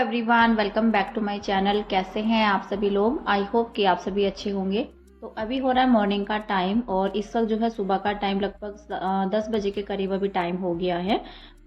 Everyone, welcome back to my channel. कैसे हैं आप सभी लोग? आई होप कि आप सभी अच्छे होंगे। तो अभी हो रहा है मॉर्निंग का टाइम और इस वक्त जो है सुबह का टाइम लगभग 10 बजे के करीब अभी टाइम हो गया है।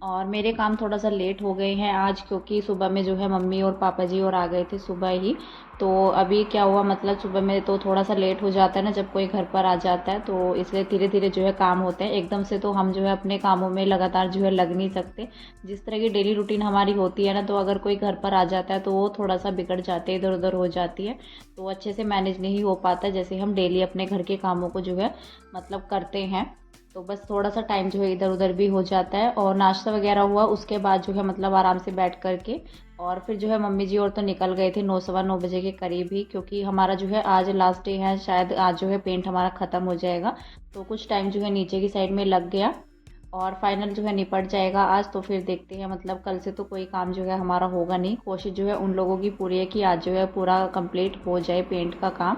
और मेरे काम थोड़ा सा लेट हो गए हैं आज, क्योंकि सुबह में जो है मम्मी और पापा जी और आ गए थे सुबह ही। तो अभी क्या हुआ, मतलब सुबह में तो थोड़ा सा लेट हो जाता है ना जब कोई घर पर आ जाता है, तो इसलिए धीरे धीरे जो है काम होते हैं। एकदम से तो हम जो है अपने कामों में लगातार जो है लग नहीं सकते। जिस तरह की डेली रूटीन हमारी होती है ना, तो अगर कोई घर पर आ जाता है तो वो थोड़ा सा बिगड़ जाते हैं, इधर उधर हो जाती है, तो अच्छे से मैनेज नहीं हो पाता जैसे हम डेली अपने घर के कामों को जो है मतलब करते हैं। तो बस थोड़ा सा टाइम जो है इधर उधर भी हो जाता है। और नाश्ता वगैरह हुआ उसके बाद जो है मतलब आराम से बैठ करके और फिर जो है मम्मी जी और तो निकल गए थे 9 सवा 9 बजे के करीब ही, क्योंकि हमारा जो है आज लास्ट डे है, शायद आज जो है पेंट हमारा ख़त्म हो जाएगा। तो कुछ टाइम जो है नीचे की साइड में लग गया और फाइनल जो है निपट जाएगा आज। तो फिर देखते हैं, मतलब कल से तो कोई काम जो है हमारा होगा नहीं। कोशिश जो है उन लोगों की पूरी है कि आज जो है पूरा कंप्लीट हो जाए पेंट का काम।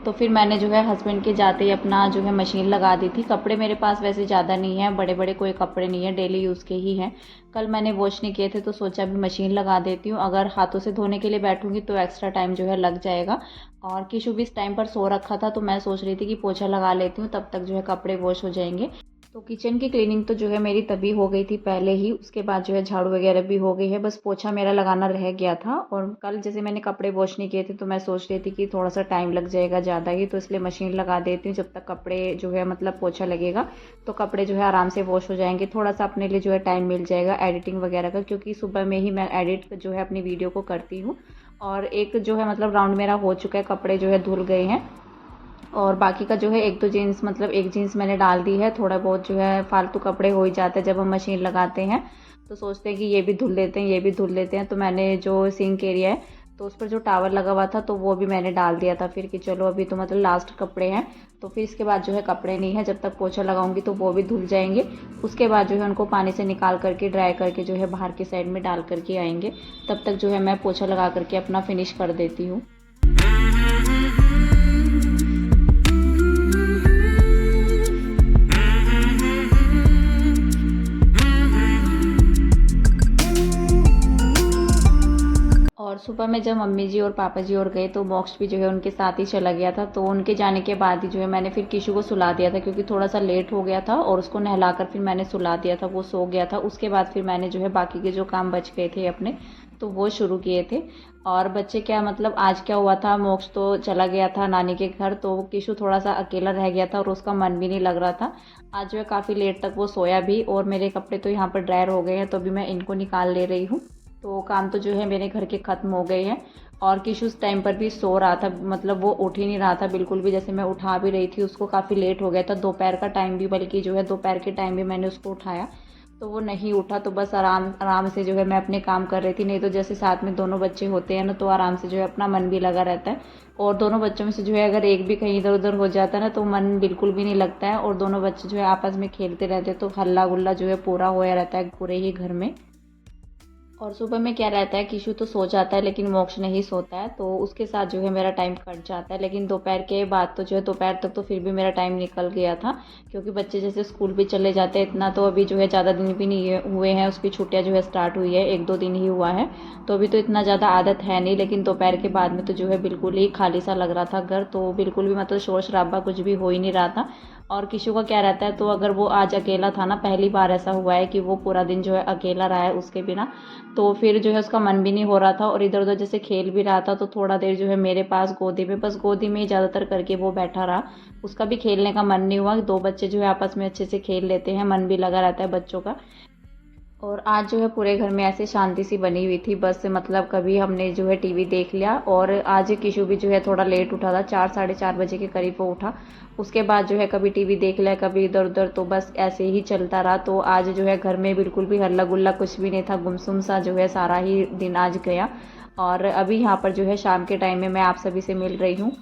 तो फिर मैंने जो है हस्बैंड के जाते ही अपना जो है मशीन लगा दी थी। कपड़े मेरे पास वैसे ज़्यादा नहीं है, बड़े बड़े कोई कपड़े नहीं है, डेली यूज़ के ही हैं। कल मैंने वॉश नहीं किए थे तो सोचा अभी मशीन लगा देती हूँ। अगर हाथों से धोने के लिए बैठूंगी तो एक्स्ट्रा टाइम जो है लग जाएगा। और किशु भी इस टाइम पर सो रखा था, तो मैं सोच रही थी कि पोछा लगा लेती हूँ, तब तक जो है कपड़े वॉश हो जाएंगे। तो किचन की क्लीनिंग तो जो है मेरी तभी हो गई थी पहले ही, उसके बाद जो है झाड़ू वगैरह भी हो गई है, बस पोछा मेरा लगाना रह गया था। और कल जैसे मैंने कपड़े वॉश नहीं किए थे तो मैं सोच रही थी कि थोड़ा सा टाइम लग जाएगा ज़्यादा ही, तो इसलिए मशीन लगा देती हूँ। जब तक कपड़े जो है मतलब पोछा लगेगा तो कपड़े जो है आराम से वॉश हो जाएंगे। थोड़ा सा अपने लिए जो है टाइम मिल जाएगा एडिटिंग वगैरह का, क्योंकि सुबह में ही मैं एडिट जो है अपनी वीडियो को करती हूँ। और एक जो है मतलब राउंड मेरा हो चुका है, कपड़े जो है धुल गए हैं। और बाकी का जो है एक दो जीन्स, मतलब एक जीन्स मैंने डाल दी है। थोड़ा बहुत जो है फालतू कपड़े हो ही जाते हैं जब हम मशीन लगाते हैं, तो सोचते हैं कि ये भी धुल लेते हैं, ये भी धुल लेते हैं। तो मैंने जो सिंक एरिया है तो उस पर जो टावल लगा हुआ था तो वो भी मैंने डाल दिया था फिर, कि चलो अभी तो मतलब लास्ट कपड़े हैं। तो फिर इसके बाद जो है कपड़े नहीं है, जब तक पोछा लगाऊंगी तो वो भी धुल जाएंगे। उसके बाद जो है उनको पानी से निकाल करके ड्राई करके जो है बाहर की साइड में डाल करके आएंगे। तब तक जो है मैं पोछा लगा करके अपना फिनिश कर देती हूँ। और सुबह में जब मम्मी जी और पापा जी और गए तो मोक्ष भी जो है उनके साथ ही चला गया था। तो उनके जाने के बाद ही जो है मैंने फिर किशु को सुला दिया था, क्योंकि थोड़ा सा लेट हो गया था, और उसको नहलाकर फिर मैंने सुला दिया था, वो सो गया था। उसके बाद फिर मैंने जो है बाकी के जो काम बच गए थे अपने तो वो शुरू किए थे। और बच्चे क्या, मतलब आज क्या हुआ था, मोक्ष तो चला गया था नानी के घर, तो किशु थोड़ा सा अकेला रह गया था और उसका मन भी नहीं लग रहा था। आज जो है काफ़ी लेट तक वो सोया भी। और मेरे कपड़े तो यहाँ पर ड्रायर हो गए हैं, तो अभी मैं इनको निकाल ले रही हूँ। तो काम तो जो है मेरे घर के ख़त्म हो गए हैं। और किशु उस टाइम पर भी सो रहा था, मतलब वो उठ ही नहीं रहा था बिल्कुल भी। जैसे मैं उठा भी रही थी उसको, काफ़ी लेट हो गया था, दोपहर का टाइम भी, बल्कि जो है दोपहर के टाइम भी मैंने उसको उठाया तो वो नहीं उठा। तो बस आराम आराम से जो है मैं अपने काम कर रही थी। नहीं तो जैसे साथ में दोनों बच्चे होते हैं ना, तो आराम से जो है अपना मन भी लगा रहता है। और दोनों बच्चों में से जो है अगर एक भी कहीं इधर उधर हो जाता है ना, तो मन बिल्कुल भी नहीं लगता है। और दोनों बच्चे जो है आपस में खेलते रहते हैं, तो हल्ला गुल्ला जो है पूरा होया रहता है पूरे ही घर में। और सुबह में क्या रहता है, किशु तो सो जाता है लेकिन मोक्ष नहीं सोता है, तो उसके साथ जो है मेरा टाइम कट जाता है। लेकिन दोपहर के बाद तो जो है दोपहर तक तो फिर भी मेरा टाइम निकल गया था, क्योंकि बच्चे जैसे स्कूल भी चले जाते हैं। इतना तो अभी जो है ज़्यादा दिन भी नहीं हुए हैं, उसकी छुट्टियाँ जो है स्टार्ट हुई है, एक दो दिन ही हुआ है, तो अभी तो इतना ज़्यादा आदत है नहीं। लेकिन दोपहर के बाद में तो जो है बिल्कुल ही खाली सा लग रहा था घर, तो बिल्कुल भी मतलब शोर शराबा कुछ भी हो ही नहीं रहा था। और किशु का क्या रहता है, तो अगर वो आज अकेला था ना, पहली बार ऐसा हुआ है कि वो पूरा दिन जो है अकेला रहा है उसके बिना, तो फिर जो है उसका मन भी नहीं हो रहा था और इधर उधर जैसे खेल भी रहा था। तो थोड़ा देर जो है मेरे पास गोदी में, बस गोदी में ही ज़्यादातर करके वो बैठा रहा। उसका भी खेलने का मन नहीं हुआ। दो बच्चे जो है आपस में अच्छे से खेल लेते हैं, मन भी लगा रहता है बच्चों का। और आज जो है पूरे घर में ऐसे शांति सी बनी हुई थी, बस मतलब कभी हमने जो है टीवी देख लिया। और आज किशु भी जो है थोड़ा लेट उठा था, 4 साढ़े 4 बजे के करीब वो उठा। उसके बाद जो है कभी टीवी देख लिया, कभी इधर उधर, तो बस ऐसे ही चलता रहा। तो आज जो है घर में बिल्कुल भी हल्ला गुल्ला कुछ भी नहीं था, गुमसुम सा जो है सारा ही दिन आज गया। और अभी यहाँ पर जो है शाम के टाइम में मैं आप सभी से मिल रही हूँ।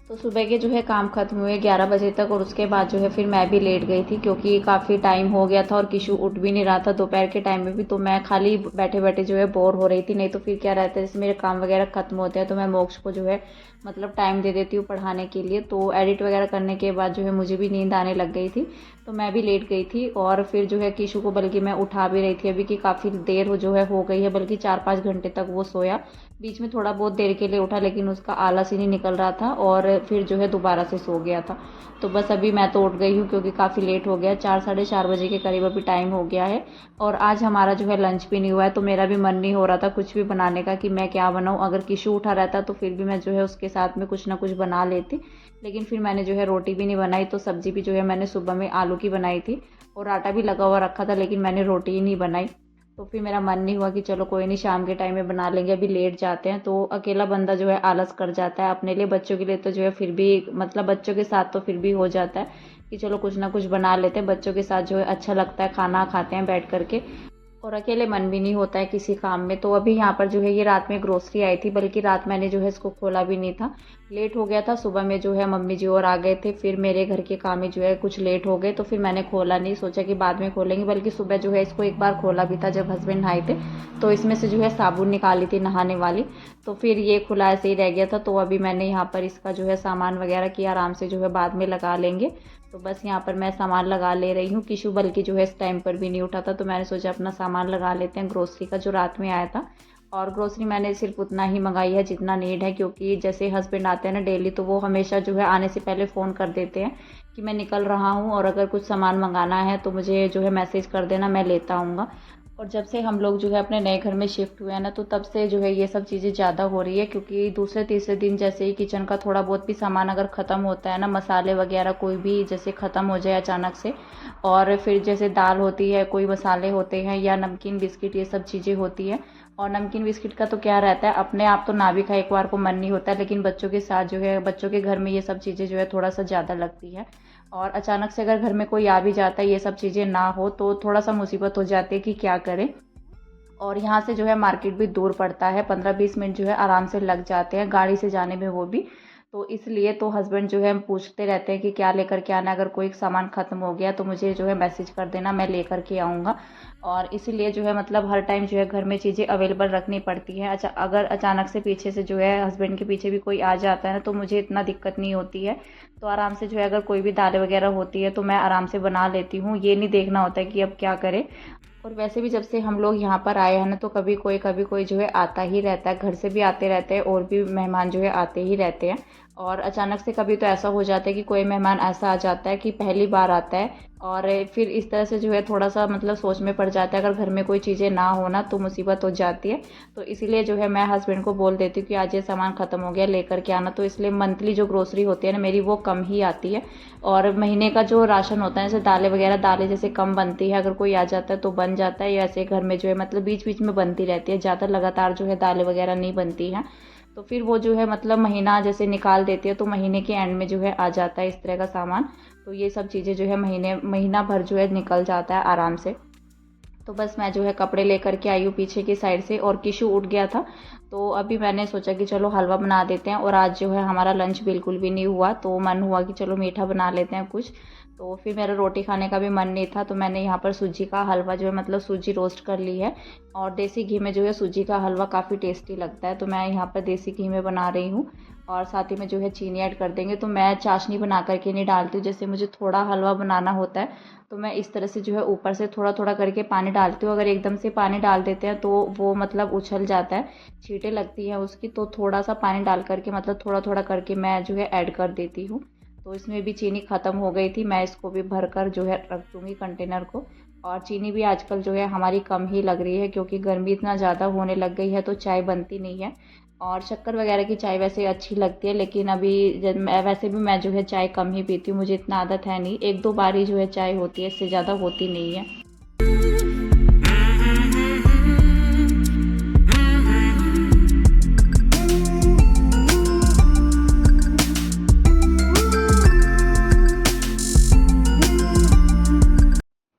तो सुबह के जो है काम खत्म हुए 11 बजे तक, और उसके बाद जो है फिर मैं भी लेट गई थी, क्योंकि काफ़ी टाइम हो गया था और किशु उठ भी नहीं रहा था दोपहर के टाइम में भी। तो मैं खाली बैठे बैठे जो है बोर हो रही थी। नहीं तो फिर क्या रहता है, जैसे मेरे काम वगैरह खत्म होते हैं तो मैं मोक्ष को जो है मतलब टाइम दे देती हूँ पढ़ाने के लिए। तो एडिट वगैरह करने के बाद जो है मुझे भी नींद आने लग गई थी। तो मैं भी लेट गई थी और फिर जो है किशु को बल्कि मैं उठा भी रही थी अभी कि काफ़ी देर हो गई है, बल्कि 4-5 घंटे तक वो सोया। बीच में थोड़ा बहुत देर के लिए उठा लेकिन उसका आलस ही नहीं निकल रहा था और फिर जो है दोबारा से सो गया था। तो बस अभी मैं तो उठ गई हूँ क्योंकि काफ़ी लेट हो गया, 4 साढ़े 4 बजे के करीब अभी टाइम हो गया है। और आज हमारा जो है लंच भी नहीं हुआ है, तो मेरा भी मन नहीं हो रहा था कुछ भी बनाने का कि मैं क्या बनाऊँ। अगर किशु उठा रहता तो फिर भी मैं जो है उसके साथ में कुछ ना कुछ बना लेती, लेकिन फिर मैंने जो है रोटी भी नहीं बनाई। तो सब्ज़ी भी जो है मैंने सुबह में आलू की बनाई थी और आटा भी लगा हुआ रखा था, लेकिन मैंने रोटी ही नहीं बनाई। तो फिर मेरा मन नहीं हुआ कि चलो कोई नहीं, शाम के टाइम में बना लेंगे, अभी लेट जाते हैं। तो अकेला बंदा जो है आलस कर जाता है, अपने लिए बच्चों के लिए तो जो है फिर भी मतलब बच्चों के साथ तो फिर भी हो जाता है कि चलो कुछ ना कुछ बना लेते हैं। बच्चों के साथ जो है अच्छा लगता है, खाना खाते हैं बैठ करके, और अकेले मन भी नहीं होता है किसी काम में। तो अभी यहाँ पर जो है ये रात में ग्रोसरी आई थी, बल्कि रात मैंने जो है इसको खोला भी नहीं था, लेट हो गया था। सुबह में जो है मम्मी जी और आ गए थे, फिर मेरे घर के काम में जो है कुछ लेट हो गए, तो फिर मैंने खोला नहीं, सोचा कि बाद में खोलेंगे। बल्कि सुबह जो है इसको एक बार खोला भी था जब हस्बैंड नहाए थे, तो इसमें से जो है साबुन निकाली थी नहाने वाली, तो फिर ये खुला ऐसे ही रह गया था। तो अभी मैंने यहाँ पर इसका जो है सामान वगैरह किया, आराम से जो है बाद में लगा लेंगे। तो बस यहाँ पर मैं सामान लगा ले रही हूँ। किशु बल्कि जो है इस टाइम पर भी नहीं उठा था, तो मैंने सोचा अपना सामान लगा लेते हैं ग्रोसरी का जो रात में आया था। और ग्रोसरी मैंने सिर्फ उतना ही मंगाई है जितना नीड है, क्योंकि जैसे हस्बैंड आते हैं ना डेली, तो वो हमेशा जो है आने से पहले फ़ोन कर देते हैं कि मैं निकल रहा हूँ और अगर कुछ सामान मंगाना है तो मुझे जो है मैसेज कर देना, मैं लेता आऊँगा। और जब से हम लोग जो है अपने नए घर में शिफ्ट हुए हैं ना, तो तब से जो है ये सब चीज़ें ज़्यादा हो रही है, क्योंकि दूसरे तीसरे दिन जैसे ही किचन का थोड़ा बहुत भी सामान अगर ख़त्म होता है ना, मसाले वगैरह कोई भी जैसे ख़त्म हो जाए अचानक से, और फिर जैसे दाल होती है, कोई मसाले होते हैं या नमकीन बिस्किट, ये सब चीज़ें होती है। और नमकीन बिस्किट का तो क्या रहता है, अपने आप तो ना भी खाए एक बार को मन नहीं होता है, लेकिन बच्चों के साथ जो है बच्चों के घर में ये सब चीज़ें जो है थोड़ा सा ज़्यादा लगती है। और अचानक से अगर घर में कोई आ भी जाता है, ये सब चीज़ें ना हो, तो थोड़ा सा मुसीबत हो जाती है कि क्या करें। और यहाँ से जो है मार्केट भी दूर पड़ता है, 15-20 मिनट जो है आराम से लग जाते हैं गाड़ी से जाने में, वो भी। तो इसलिए तो हस्बैंड जो है हम पूछते रहते हैं कि क्या लेकर के आना, अगर कोई सामान ख़त्म हो गया तो मुझे जो है मैसेज कर देना, मैं लेकर के आऊँगा। और इसीलिए जो है मतलब हर टाइम जो है घर में चीज़ें अवेलेबल रखनी पड़ती हैं। अच्छा, अगर अचानक से पीछे से जो है हस्बैंड के पीछे भी कोई आ जाता है ना, तो मुझे इतना दिक्कत नहीं होती है। तो आराम से जो है अगर कोई भी दालें वगैरह होती है तो मैं आराम से बना लेती हूँ, ये नहीं देखना होता है कि अब क्या करें। और वैसे भी जब से हम लोग यहाँ पर आए हैं ना, तो कभी कोई जो है आता ही रहता है, घर से भी आते रहते हैं और भी मेहमान जो है आते ही रहते हैं। और अचानक से कभी तो ऐसा हो जाता है कि कोई मेहमान ऐसा आ जाता है कि पहली बार आता है, और फिर इस तरह से जो है थोड़ा सा मतलब सोच में पड़ जाता है, अगर घर में कोई चीज़ें ना हो ना तो मुसीबत हो जाती है। तो इसीलिए जो है मैं हस्बैंड को बोल देती हूँ कि आज ये सामान ख़त्म हो गया, लेकर के आना। तो इसलिए मंथली जो ग्रोसरी होती है ना मेरी, वो कम ही आती है। और महीने का जो राशन होता है, जैसे दालें वगैरह, दालें जैसे कम बनती है, अगर कोई आ जाता है तो बन जाता है, या ऐसे घर में जो है मतलब बीच बीच में बनती रहती है, ज़्यादा लगातार जो है दालें वगैरह नहीं बनती हैं। तो फिर वो जो है मतलब महीना जैसे निकाल देती है, तो महीने के एंड में जो है आ जाता है इस तरह का सामान। तो ये सब चीज़ें जो है महीना भर जो है निकल जाता है आराम से। तो बस मैं जो है कपड़े लेकर के आई हूँ पीछे की साइड से, और किशु उठ गया था, तो अभी मैंने सोचा कि चलो हलवा बना देते हैं। और आज जो है हमारा लंच बिल्कुल भी नहीं हुआ, तो मन हुआ कि चलो मीठा बना लेते हैं कुछ। तो फिर मेरा रोटी खाने का भी मन नहीं था, तो मैंने यहाँ पर सूजी का हलवा जो है मतलब सूजी रोस्ट कर ली है, और देसी घी में जो है सूजी का हलवा काफ़ी टेस्टी लगता है, तो मैं यहाँ पर देसी घी में बना रही हूँ। और साथ ही में जो है चीनी ऐड कर देंगे। तो मैं चाशनी बना करके नहीं डालती हूँ, जैसे मुझे थोड़ा हलवा बनाना होता है तो मैं इस तरह से जो है ऊपर से थोड़ा थोड़ा करके पानी डालती हूँ। अगर एकदम से पानी डाल देते हैं तो वो मतलब उछल जाता है, छींटे लगती हैं उसकी, तो थोड़ा सा पानी डाल करके मतलब थोड़ा थोड़ा करके मैं जो है ऐड कर देती हूँ। तो इसमें भी चीनी ख़त्म हो गई थी, मैं इसको भी भर कर जो है रख दूँगी कंटेनर को। और चीनी भी आजकल जो है हमारी कम ही लग रही है, क्योंकि गर्मी इतना ज़्यादा होने लग गई है तो चाय बनती नहीं है। और शक्कर वगैरह की चाय वैसे अच्छी लगती है, लेकिन अभी वैसे भी मैं जो है चाय कम ही पीती हूँ, मुझे इतना आदत है नहीं, 1-2 बार ही जो है चाय होती है, इससे ज़्यादा होती नहीं है।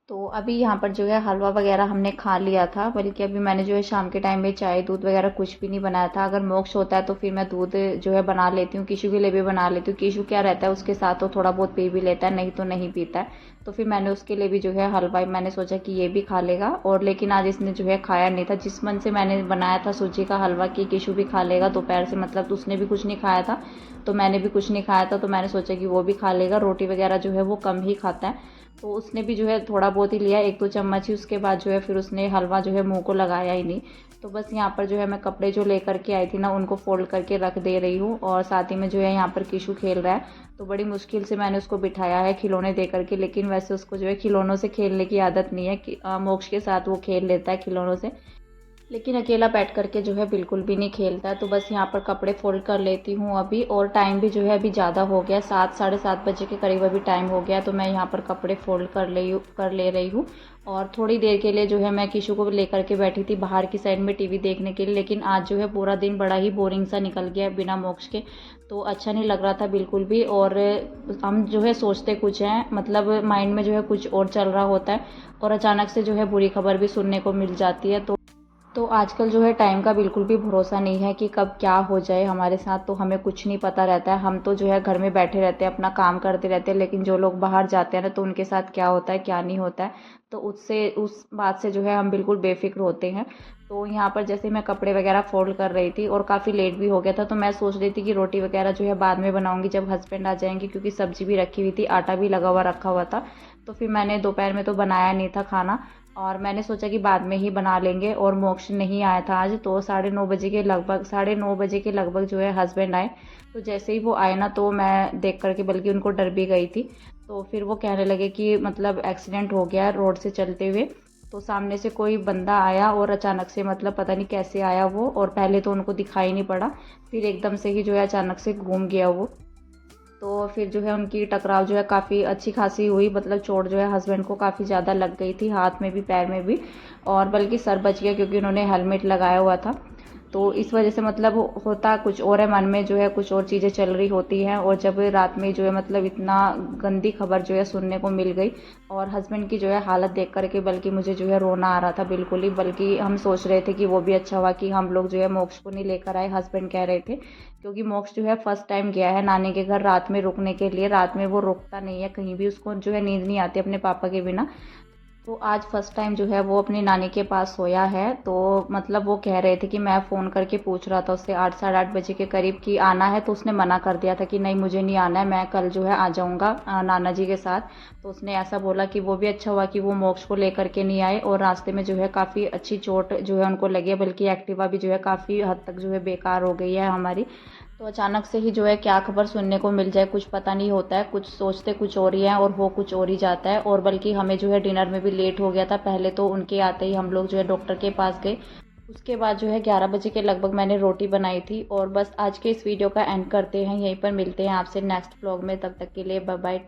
तो अभी यहाँ पर जो है हलवा वगैरह हमने खा लिया था, बल्कि अभी मैंने जो है शाम के टाइम में चाय दूध वगैरह कुछ भी नहीं बनाया था। अगर मोक्ष होता है तो फिर मैं दूध जो है बना लेती हूँ, किशु के लिए भी बना लेती हूँ। किशु क्या रहता है उसके साथ तो थोड़ा बहुत पी भी लेता है, नहीं तो नहीं पीता है। तो फिर मैंने उसके लिए भी जो है हलवा, मैंने सोचा कि ये भी खा लेगा, और लेकिन आज इसने जो है खाया नहीं था। जिस मन से मैंने बनाया था सूजी का हलवा कि किशु भी खा लेगा दोपहर से, मतलब तो उसने भी कुछ नहीं खाया था, तो मैंने भी कुछ नहीं खाया था, तो मैंने सोचा कि वो भी खा लेगा। रोटी वगैरह जो है वो कम ही खाता है, तो उसने भी जो है थोड़ा बहुत ही लिया, 1-2 चम्मच ही, उसके बाद जो है फिर उसने हलवा जो है मुँह को लगाया ही नहीं। तो बस यहाँ पर जो है मैं कपड़े जो लेकर के आई थी ना उनको फ़ोल्ड करके रख दे रही हूँ, और साथ ही में जो है यहाँ पर किशु खेल रहा है। तो बड़ी मुश्किल से मैंने उसको बिठाया है खिलौने दे करके, लेकिन वैसे उसको जो है खिलौनों से खेलने की आदत नहीं है कि मोक्ष के साथ वो खेल लेता है खिलौनों से, लेकिन अकेला बैठ करके जो है बिल्कुल भी नहीं खेलता है। तो बस यहाँ पर कपड़े फ़ोल्ड कर लेती हूँ अभी, और टाइम भी जो है अभी ज़्यादा हो गया, 7 साढ़े 7 बजे के करीब अभी टाइम हो गया। तो मैं यहाँ पर कपड़े फ़ोल्ड कर ले रही हूँ, और थोड़ी देर के लिए जो है मैं किशु को लेकर के बैठी थी बाहर की साइड में टीवी देखने के लिए। लेकिन आज जो है पूरा दिन बड़ा ही बोरिंग सा निकल गया बिना मोक्ष के, तो अच्छा नहीं लग रहा था बिल्कुल भी। और हम जो है सोचते कुछ हैं, मतलब माइंड में जो है कुछ और चल रहा होता है, और अचानक से जो है बुरी खबर भी सुनने को मिल जाती है। तो आजकल जो है टाइम का बिल्कुल भी भरोसा नहीं है कि कब क्या हो जाए हमारे साथ, तो हमें कुछ नहीं पता रहता है। हम तो जो है घर में बैठे रहते हैं, अपना काम करते रहते हैं, लेकिन जो लोग बाहर जाते हैं ना तो उनके साथ क्या होता है क्या नहीं होता है, तो उस बात से जो है हम बिल्कुल बेफिक्र होते हैं। तो यहाँ पर जैसे मैं कपड़े वगैरह फोल्ड कर रही थी और काफ़ी लेट भी हो गया था, तो मैं सोच रही थी कि रोटी वगैरह जो है बाद में बनाऊंगी जब हस्बैंड आ जाएंगे, क्योंकि सब्जी भी रखी हुई थी, आटा भी लगा हुआ रखा हुआ था। तो फिर मैंने दोपहर में तो बनाया नहीं था खाना, और मैंने सोचा कि बाद में ही बना लेंगे। और मोक्ष नहीं आया था आज, तो 9:30 बजे के लगभग जो है हस्बैंड आए। तो जैसे ही वो आए ना तो मैं देख करके बल्कि उनको डर भी गई थी। तो फिर वो कहने लगे कि मतलब एक्सीडेंट हो गया रोड से चलते हुए। तो सामने से कोई बंदा आया और अचानक से मतलब पता नहीं कैसे आया वो, और पहले तो उनको दिखाई नहीं पड़ा, फिर एकदम से ही जो है अचानक से घूम गया वो। तो फिर जो है उनकी टकराव जो है काफ़ी अच्छी खासी हुई, मतलब चोट जो है हस्बैंड को काफ़ी ज़्यादा लग गई थी, हाथ में भी पैर में भी, और बल्कि सर बच गया क्योंकि उन्होंने हेलमेट लगाया हुआ था। तो इस वजह से मतलब होता कुछ और है, मन में जो है कुछ और चीज़ें चल रही होती हैं, और जब रात में जो है मतलब इतना गंदी खबर जो है सुनने को मिल गई, और हस्बैंड की जो है हालत देख करके बल्कि मुझे जो है रोना आ रहा था बिल्कुल ही। बल्कि हम सोच रहे थे कि वो भी अच्छा हुआ कि हम लोग जो है मोक्ष को नहीं लेकर आए, हस्बैंड कह रहे थे, क्योंकि मोक्ष जो है फर्स्ट टाइम गया है नानी के घर रात में रुकने के लिए। रात में वो रुकता नहीं है कहीं भी, उसको जो है नींद नहीं आती अपने पापा के बिना। तो आज फर्स्ट टाइम जो है वो अपनी नानी के पास सोया है। तो मतलब वो कह रहे थे कि मैं फ़ोन करके पूछ रहा था उससे 8 साढ़े 8 बजे के करीब कि आना है, तो उसने मना कर दिया था कि नहीं मुझे नहीं आना है, मैं कल जो है आ जाऊँगा नाना जी के साथ। तो उसने ऐसा बोला कि वो भी अच्छा हुआ कि वो मोक्ष को लेकर के नहीं आए, और रास्ते में जो है काफ़ी अच्छी चोट जो है उनको लगी है, बल्कि एक्टिवा भी जो है काफ़ी हद तक जो है बेकार हो गई है हमारी। तो अचानक से ही जो है क्या खबर सुनने को मिल जाए कुछ पता नहीं होता है, कुछ सोचते कुछ और ही है और हो कुछ और ही जाता है। और बल्कि हमें जो है डिनर में भी लेट हो गया था, पहले तो उनके आते ही हम लोग जो है डॉक्टर के पास गए, उसके बाद जो है 11 बजे के लगभग मैंने रोटी बनाई थी। और बस आज के इस वीडियो का एंड करते हैं, यहीं पर मिलते हैं आपसे नेक्स्ट व्लॉग में, तब तक के लिए बाय बाय।